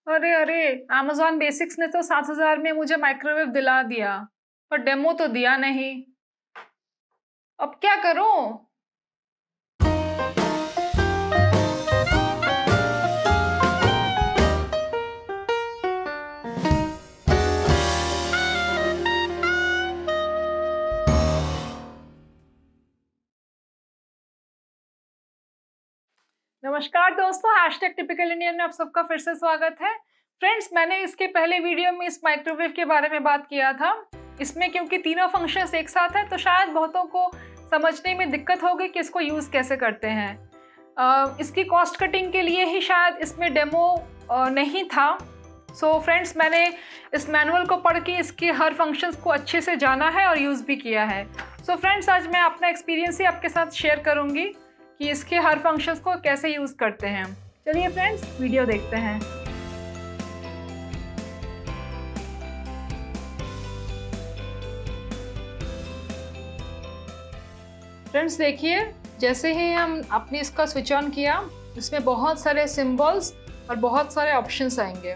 अरे अरे, Amazon basics ने तो 7,000 में मुझे माइक्रोवेव दिला दिया, पर डेमो तो दिया नहीं। अब क्या करूं? नमस्कार दोस्तों, हैशटैग टिपिकल इंडियन में आप सबका फिर से स्वागत है। फ्रेंड्स, मैंने इसके पहले वीडियो में इस माइक्रोवेव के बारे में बात किया था। इसमें क्योंकि तीनों फंक्शंस एक साथ हैं, तो शायद बहुतों को समझने में दिक्कत होगी कि इसको यूज़ कैसे करते हैं। इसकी कॉस्ट कटिंग के लिए ही शायद इसमें डेमो नहीं था। सो फ्रेंड्स, मैंने इस मैनुअल को पढ़ के इसके हर फंक्शंस को अच्छे से जाना है और यूज़ भी किया है। सो फ्रेंड्स, आज मैं अपना एक्सपीरियंस ही आपके साथ शेयर करूँगी कि इसके हर फंक्शंस को कैसे यूज़ करते हैं। चलिए फ्रेंड्स, वीडियो देखते हैं। फ्रेंड्स देखिए, जैसे ही हम अपने इसका स्विच ऑन किया, इसमें बहुत सारे सिंबल्स और बहुत सारे ऑप्शंस आएंगे।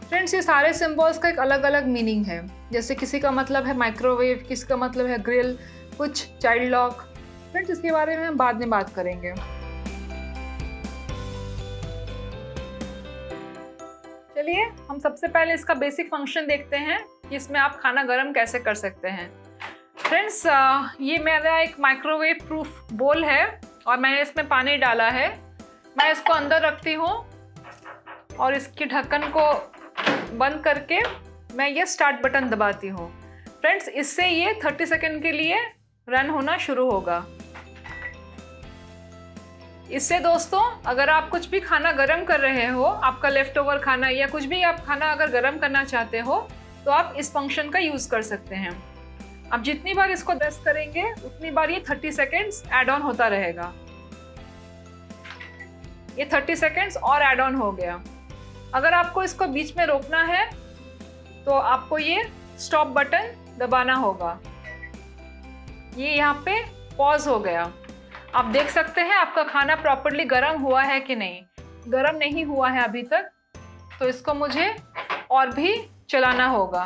फ्रेंड्स, ये सारे सिंबल्स का एक अलग अलग मीनिंग है। जैसे किसी का मतलब है माइक्रोवेव, किसी का मतलब है ग्रिल, कुछ चाइल्ड लॉक। फ्रेंड्स, इसके बारे में हम बाद में बात करेंगे। चलिए, हम सबसे पहले इसका बेसिक फंक्शन देखते हैं कि इसमें आप खाना गर्म कैसे कर सकते हैं। फ्रेंड्स, ये मेरा एक माइक्रोवेव प्रूफ बोल है और मैंने इसमें पानी डाला है। मैं इसको अंदर रखती हूँ और इसके ढक्कन को बंद करके मैं ये स्टार्ट बटन दबाती हूँ। फ्रेंड्स, इससे ये 30 सेकंड के लिए रन होना शुरू होगा। इससे दोस्तों, अगर आप कुछ भी खाना गर्म कर रहे हो, आपका लेफ्ट ओवर खाना या कुछ भी आप खाना अगर गर्म करना चाहते हो, तो आप इस फंक्शन का यूज़ कर सकते हैं। आप जितनी बार इसको प्रेस करेंगे उतनी बार ये 30 सेकेंड्स ऐड ऑन होता रहेगा। ये 30 सेकेंड्स और ऐड ऑन हो गया। अगर आपको इसको बीच में रोकना है तो आपको ये स्टॉप बटन दबाना होगा। ये यहाँ पे पॉज हो गया। आप देख सकते हैं आपका खाना प्रॉपर्ली गर्म हुआ है कि नहीं। गर्म नहीं हुआ है अभी तक, तो इसको मुझे और भी चलाना होगा।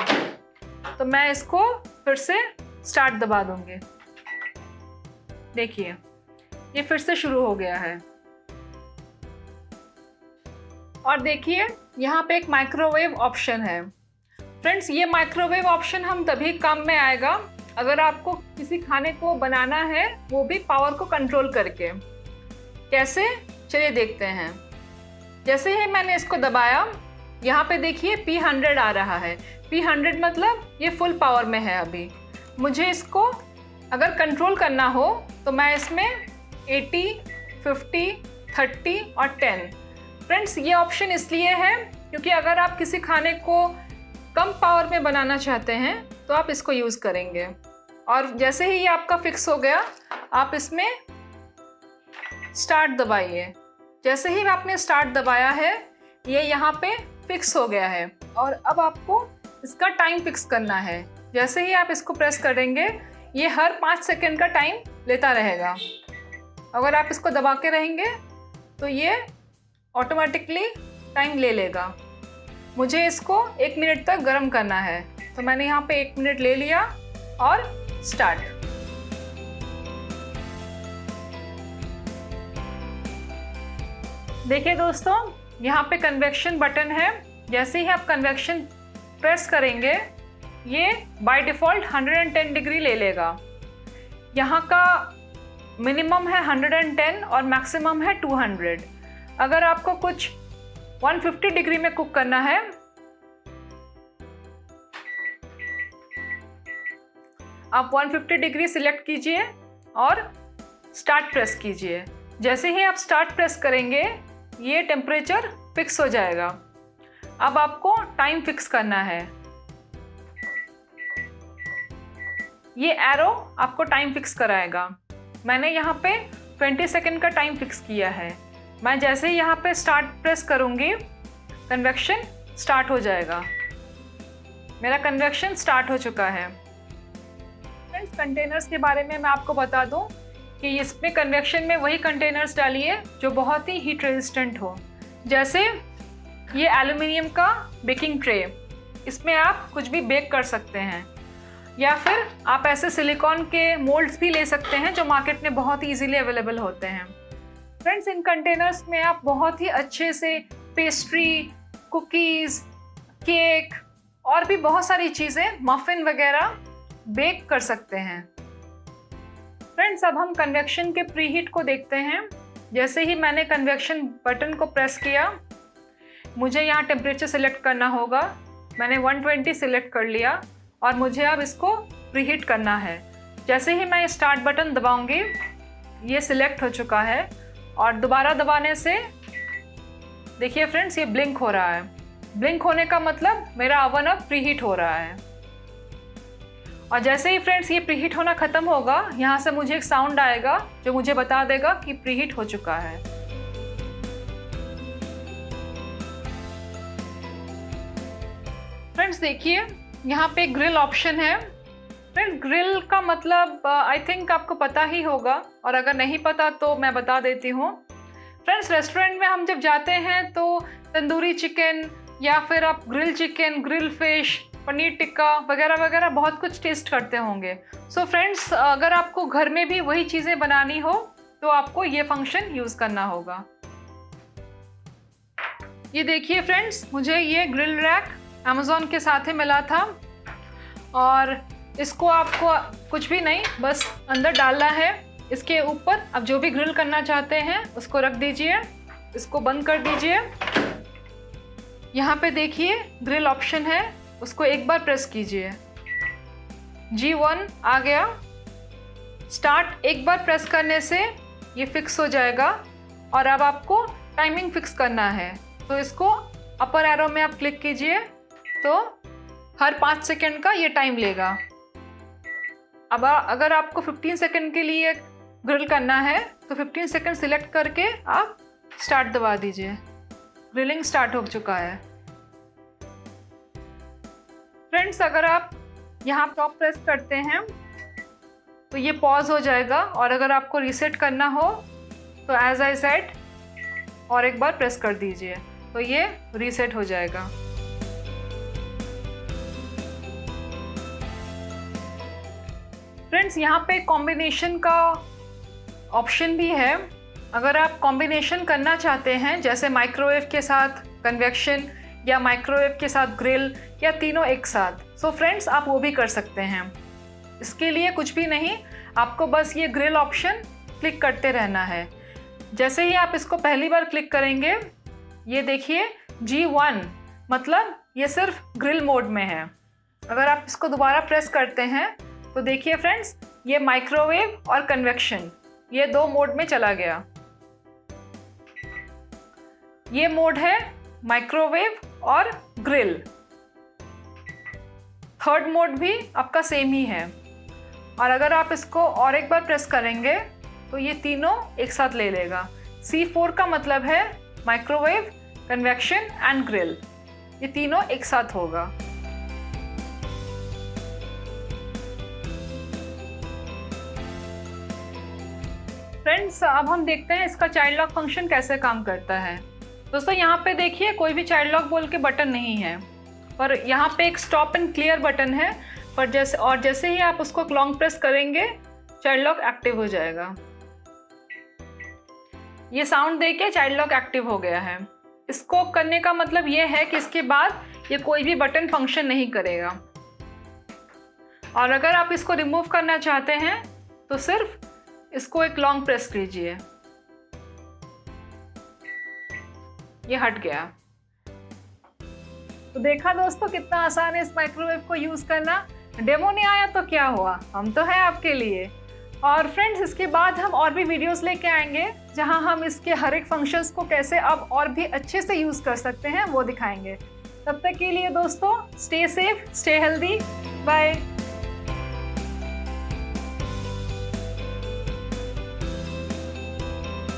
तो मैं इसको फिर से स्टार्ट दबा दूंगी। देखिए, ये फिर से शुरू हो गया है। और देखिए, यहाँ पे एक माइक्रोवेव ऑप्शन है। फ्रेंड्स, ये माइक्रोवेव ऑप्शन हम तभी काम में आएगा अगर आपको किसी खाने को बनाना है, वो भी पावर को कंट्रोल करके। कैसे? चलिए देखते हैं। जैसे ही मैंने इसको दबाया, यहाँ पे देखिए P100 आ रहा है। P100 मतलब ये फुल पावर में है अभी। मुझे इसको अगर कंट्रोल करना हो तो मैं इसमें 80, 50, 30 और 10। फ्रेंड्स, ये ऑप्शन इसलिए है क्योंकि अगर आप किसी खाने को कम पावर में बनाना चाहते हैं तो आप इसको यूज़ करेंगे। और जैसे ही ये आपका फिक्स हो गया, आप इसमें स्टार्ट दबाइए। जैसे ही आपने स्टार्ट दबाया है, ये यहाँ पे फिक्स हो गया है। और अब आपको इसका टाइम फिक्स करना है। जैसे ही आप इसको प्रेस करेंगे, ये हर 5 सेकंड का टाइम लेता रहेगा। अगर आप इसको दबा के रहेंगे तो ये ऑटोमेटिकली टाइम ले लेगा। मुझे इसको 1 मिनट तक गर्म करना है, तो मैंने यहाँ पे 1 मिनट ले लिया और स्टार्ट। देखिए दोस्तों, यहाँ पे कन्वेक्शन बटन है। जैसे ही आप कन्वेक्शन प्रेस करेंगे, ये बाय डिफ़ॉल्ट 110 डिग्री ले लेगा। यहाँ का मिनिमम है 110 और मैक्सिमम है 200। अगर आपको कुछ 150 डिग्री में कुक करना है, आप 150 डिग्री सिलेक्ट कीजिए और स्टार्ट प्रेस कीजिए। जैसे ही आप स्टार्ट प्रेस करेंगे, ये टेम्परेचर फिक्स हो जाएगा। अब आपको टाइम फिक्स करना है। ये एरो आपको टाइम फिक्स कराएगा। मैंने यहाँ पे 20 सेकेंड का टाइम फिक्स किया है। मैं जैसे ही यहाँ पे स्टार्ट प्रेस करूँगी, कन्वेक्शन स्टार्ट हो जाएगा। मेरा कन्वेक्शन स्टार्ट हो चुका है। फ्रेंड्स, कंटेनर्स के बारे में मैं आपको बता दूँ कि इसमें कन्वेक्शन में वही कंटेनर्स डालिए जो बहुत ही हीट रेजिस्टेंट हो। जैसे ये एल्युमिनियम का बेकिंग ट्रे, इसमें आप कुछ भी बेक कर सकते हैं, या फिर आप ऐसे सिलिकॉन के मोल्ड्स भी ले सकते हैं जो मार्केट में बहुत ही ईजीली अवेलेबल होते हैं। फ्रेंड्स, इन कंटेनर्स में आप बहुत ही अच्छे से पेस्ट्री, कुकीज़, केक और भी बहुत सारी चीज़ें, मफ़िन वगैरह बेक कर सकते हैं। फ्रेंड्स, अब हम कन्वेक्शन के प्रीहीट को देखते हैं। जैसे ही मैंने कन्वेक्शन बटन को प्रेस किया, मुझे यहाँ टेम्परेचर सिलेक्ट करना होगा। मैंने 120 सिलेक्ट कर लिया और मुझे अब इसको प्रीहीट करना है। जैसे ही मैं स्टार्ट बटन दबाऊंगी, ये सिलेक्ट हो चुका है और दोबारा दबाने से देखिए फ्रेंड्स, ये ब्लिंक हो रहा है। ब्लिंक होने का मतलब मेरा ओवन अब प्रीहीट हो रहा है। और जैसे ही फ्रेंड्स ये प्रीहीट होना ख़त्म होगा, यहाँ से मुझे एक साउंड आएगा जो मुझे बता देगा कि प्रीहीट हो चुका है। फ्रेंड्स देखिए, यहाँ पे ग्रिल ऑप्शन है। फ्रेंड्स, ग्रिल का मतलब आई थिंक आपको पता ही होगा, और अगर नहीं पता तो मैं बता देती हूँ। फ्रेंड्स, रेस्टोरेंट में हम जब जाते हैं तो तंदूरी चिकन या फिर आप grill chicken, grill fish, paneer tikka वगैरह वगैरह बहुत कुछ टेस्ट करते होंगे। सो फ्रेंड्स, अगर आपको घर में भी वही चीज़ें बनानी हो तो आपको ये फंक्शन यूज़ करना होगा। ये देखिए फ्रेंड्स, मुझे ये ग्रिल रैक अमेज़ॉन के साथ ही मिला था, और इसको आपको कुछ भी नहीं, बस अंदर डालना है। इसके ऊपर आप जो भी ग्रिल करना चाहते हैं उसको रख दीजिए, इसको बंद कर दीजिए। यहाँ पे देखिए ग्रिल ऑप्शन है, उसको एक बार प्रेस कीजिए। G1 आ गया। स्टार्ट एक बार प्रेस करने से ये फिक्स हो जाएगा, और अब आपको टाइमिंग फिक्स करना है, तो इसको अपर एरो में आप क्लिक कीजिए तो हर 5 सेकंड का ये टाइम लेगा। अब अगर आपको 15 सेकंड के लिए ग्रिल करना है तो 15 सेकंड सिलेक्ट करके आप स्टार्ट दबा दीजिए। ग्रिलिंग स्टार्ट हो चुका है। फ्रेंड्स, अगर आप यहाँ टॉप प्रेस करते हैं तो ये पॉज हो जाएगा, और अगर आपको रीसेट करना हो तो एज आई सेड और एक बार प्रेस कर दीजिए तो ये रीसेट हो जाएगा। फ्रेंड्स, यहाँ पे कॉम्बिनेशन का ऑप्शन भी है। अगर आप कॉम्बिनेशन करना चाहते हैं, जैसे माइक्रोवेव के साथ कन्वेक्शन या माइक्रोवेव के साथ ग्रिल, या तीनों एक साथ, सो फ्रेंड्स आप वो भी कर सकते हैं। इसके लिए कुछ भी नहीं, आपको बस ये ग्रिल ऑप्शन क्लिक करते रहना है। जैसे ही आप इसको पहली बार क्लिक करेंगे, ये देखिए G1 मतलब ये सिर्फ ग्रिल मोड में है। अगर आप इसको दोबारा प्रेस करते हैं तो देखिए फ्रेंड्स, ये माइक्रोवेव और कन्वेक्शन ये 2 मोड में चला गया। ये मोड है माइक्रोवेव और ग्रिल। थर्ड मोड भी आपका सेम ही है, और अगर आप इसको और एक बार प्रेस करेंगे तो ये तीनों एक साथ ले लेगा। C4 का मतलब है माइक्रोवेव, कन्वेक्शन एंड ग्रिल, ये तीनों एक साथ होगा। फ्रेंड्स, अब हम देखते हैं इसका चाइल्ड लॉक फंक्शन कैसे काम करता है। दोस्तों, यहाँ पे देखिए कोई भी चाइल्ड लॉक बोल के बटन नहीं है, पर यहाँ पे एक स्टॉप एंड क्लियर बटन है, पर जैसे ही आप उसको लॉन्ग प्रेस करेंगे चाइल्ड लॉक एक्टिव हो जाएगा। ये साउंड देके चाइल्ड लॉक एक्टिव हो गया है। इसको करने का मतलब ये है कि इसके बाद ये कोई भी बटन फंक्शन नहीं करेगा। और अगर आप इसको रिमूव करना चाहते हैं तो सिर्फ इसको एक लॉन्ग प्रेस कीजिए, ये हट गया। तो देखा दोस्तों, कितना आसान है इस माइक्रोवेव को यूज़ करना। डेमो नहीं आया तो क्या हुआ, हम तो है आपके लिए। और फ्रेंड्स, इसके बाद हम और भी वीडियोस लेके आएंगे जहां हम इसके हर एक फंक्शंस को कैसे अब और भी अच्छे से यूज़ कर सकते हैं वो दिखाएंगे। तब तक के लिए दोस्तों, stay safe, stay healthy, bye.